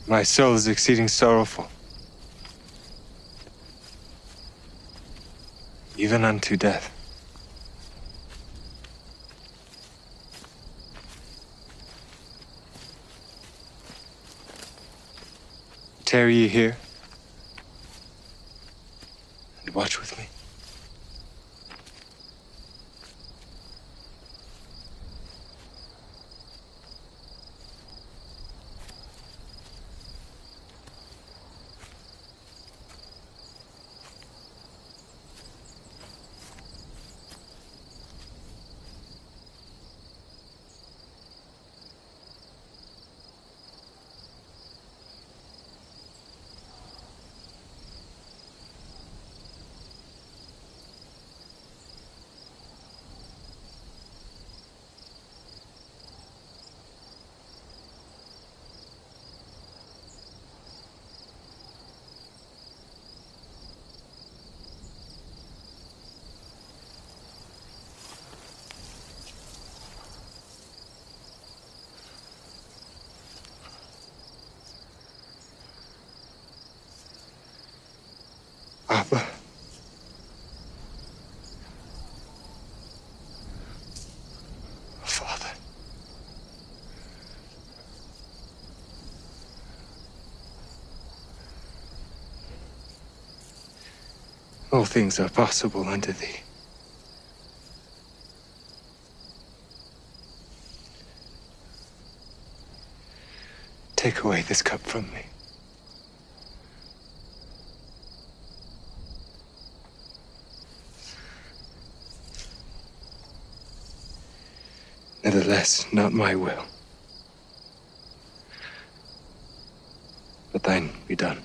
My soul is exceeding sorrowful, even unto death. Tarry ye here and watch with me. Abba. Father. All things are possible unto thee. Take away this cup from me. Nevertheless, not my will, but thine be done.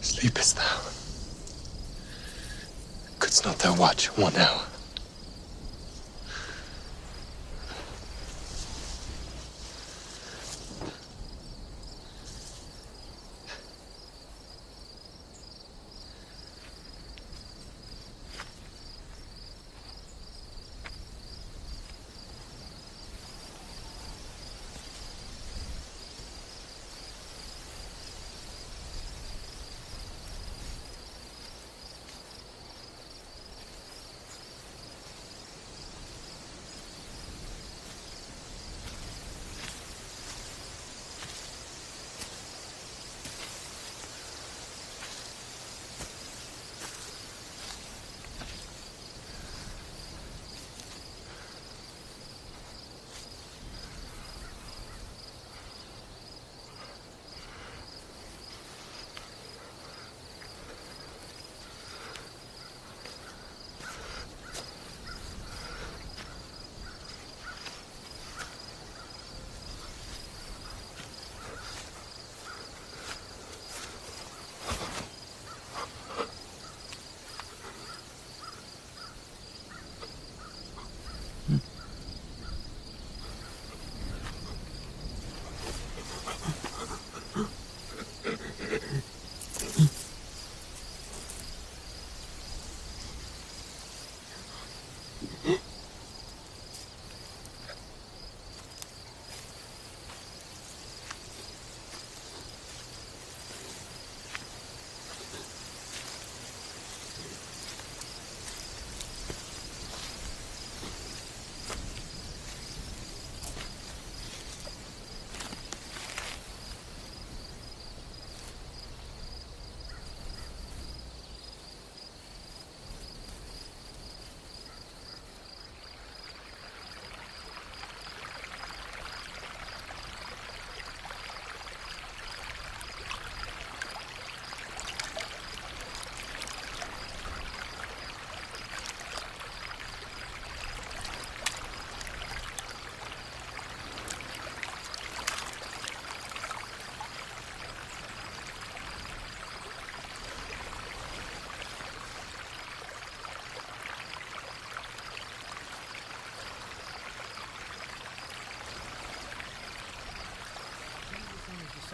Sleepest thou? Couldst not thou watch 1 hour?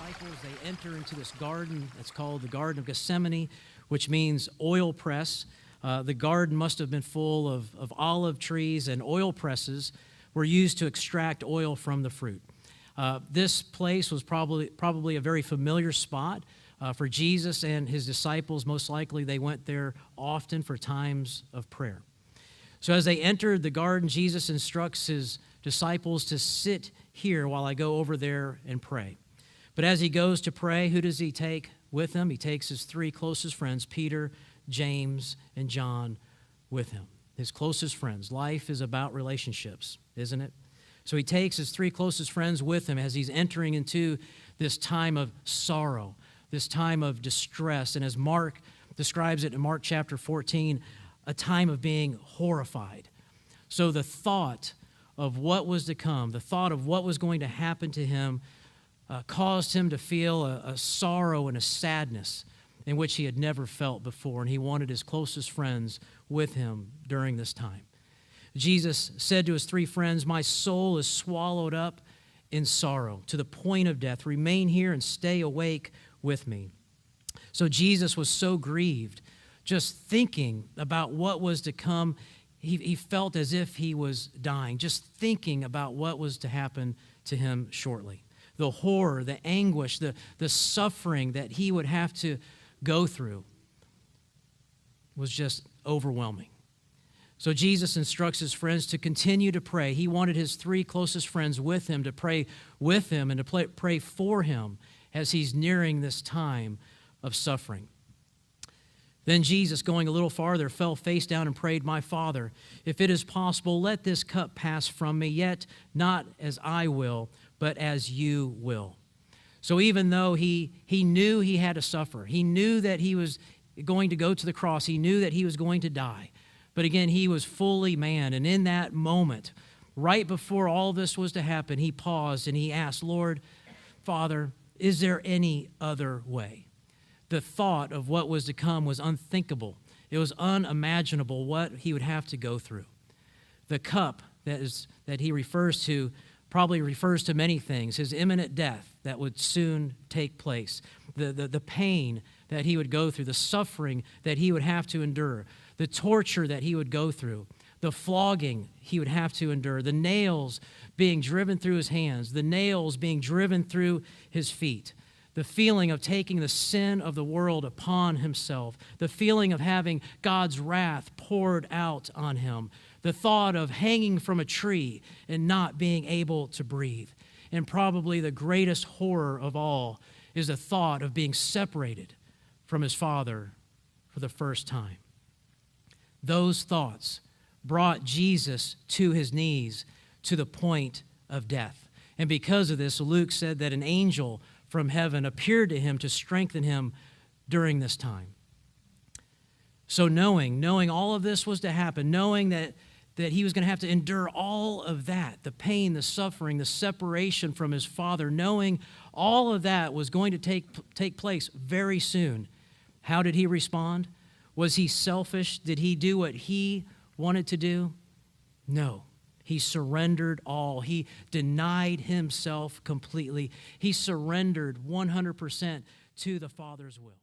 disciples, they enter into this garden. It's called the Garden of Gethsemane, which means oil press. The garden must have been full of olive trees, and oil presses were used to extract oil from the fruit. This place was probably a very familiar spot for Jesus and his disciples. Most likely they went there often for times of prayer. So as they entered the garden, Jesus instructs his disciples to sit here while I go over there and pray. But as he goes to pray, who does he take with him? He takes his three closest friends, Peter, James, and John, with him. His closest friends. Life is about relationships, isn't it? So he takes his three closest friends with him as he's entering into this time of sorrow, this time of distress. And as Mark describes it in Mark chapter 14, a time of being horrified. So the thought of what was to come, the thought of what was going to happen to him, caused him to feel a sorrow and a sadness in which he had never felt before, and he wanted his closest friends with him during this time. Jesus said to his three friends, "My soul is swallowed up in sorrow to the point of death. Remain here and stay awake with me." So Jesus was so grieved, just thinking about what was to come. He felt as if he was dying, just thinking about what was to happen to him shortly. The horror, the anguish, the suffering that he would have to go through was just overwhelming. So Jesus instructs his friends to continue to pray. He wanted his three closest friends with him to pray with him and to pray for him as he's nearing this time of suffering. Then Jesus, going a little farther, fell face down and prayed, "My Father, if it is possible, let this cup pass from me, yet not as I will, but as you will." So even though he knew he had to suffer, he knew that he was going to go to the cross, he knew that he was going to die, but again, he was fully man. And in that moment, right before all this was to happen, he paused and he asked, "Lord, Father, is there any other way?" The thought of what was to come was unthinkable. It was unimaginable what he would have to go through. The cup that he refers to probably refers to many things. His imminent death that would soon take place. The pain that he would go through. The suffering that he would have to endure. The torture that he would go through. The flogging he would have to endure. The nails being driven through his hands. The nails being driven through his feet. The feeling of taking the sin of the world upon himself. The feeling of having God's wrath poured out on him. The thought of hanging from a tree and not being able to breathe. And probably the greatest horror of all is the thought of being separated from his Father for the first time. Those thoughts brought Jesus to his knees to the point of death. And because of this, Luke said that an angel from heaven appeared to him to strengthen him during this time. So knowing all of this was to happen, knowing that he was going to have to endure all of that, the pain, the suffering, the separation from his Father, knowing all of that was going to take place very soon, how did he respond? Was he selfish? Did he do what he wanted to do? No. He surrendered all. He denied himself completely. He surrendered 100% to the Father's will.